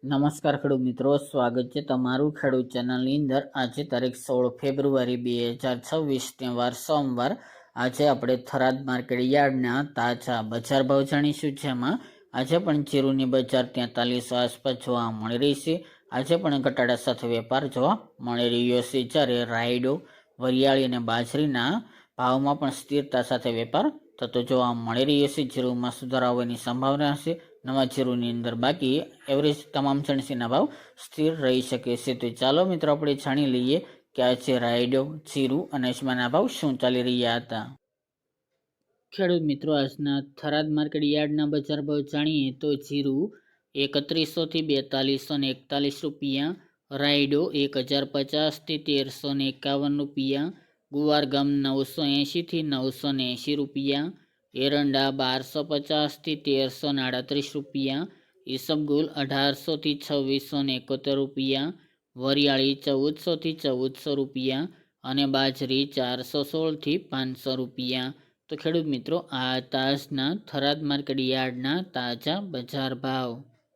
નમસ્કાર ખેડૂત મિત્રો, સ્વાગત છે તમારું ખેડૂત ચેનલની અંદર। આજે તારીખ 16 ફેબ્રુઆરી 2026 વાર સોમવાર। આજે આપણે થરાદ માર્કેટ યાર્ડના તાજા બજાર ભાવ જાણીશું, જેમાં આજે પણ જીરુની બજાર 4300 આસપાસ જોવા મળી રહી છે। આજે પણ ઘટાડા સાથે વેપાર જોવા મળી રહ્યો છે, જ્યારે રાયડો, વરિયાળી અને બાજરીના ભાવમાં પણ સ્થિરતા સાથે વેપાર થતો જોવા મળી રહ્યો છે। જીરુમાં સુધારો આવવાની સંભાવના છે। નવા જીરુની અંદર બાકી એવરેજ તમામ ચણસીના ભાવ સ્થિર રહી શકે છે। તો ચાલો મિત્રો આપણે જાણી લઈએ કે આજે રાયડો, જીરુ અને અજમાના ભાવ શું ચાલી રહ્યા હતા। ખેડૂત મિત્રો, આજના થરાદ માર્કેટ યાર્ડના બજાર ભાવ જાણીએ તો જીરુ 3100 થી 4241 રૂપિયા, રાયડો 1050 થી 1351 રૂપિયા, ગુવાર ગમ 980 થી 980 રૂપિયા, એરંડા 1250 થી 1338 રૂપિયા, ઈસબગુલ 1800 થી 2671 રૂપિયા, વરિયાળી 1400 થી 1400 રૂપિયા અને બાજરી 416 થી 500 રૂપિયા। તો ખેડૂત મિત્રો, આ તાજના થરાદ માર્કેટ યાર્ડના તાજા બજાર ભાવ।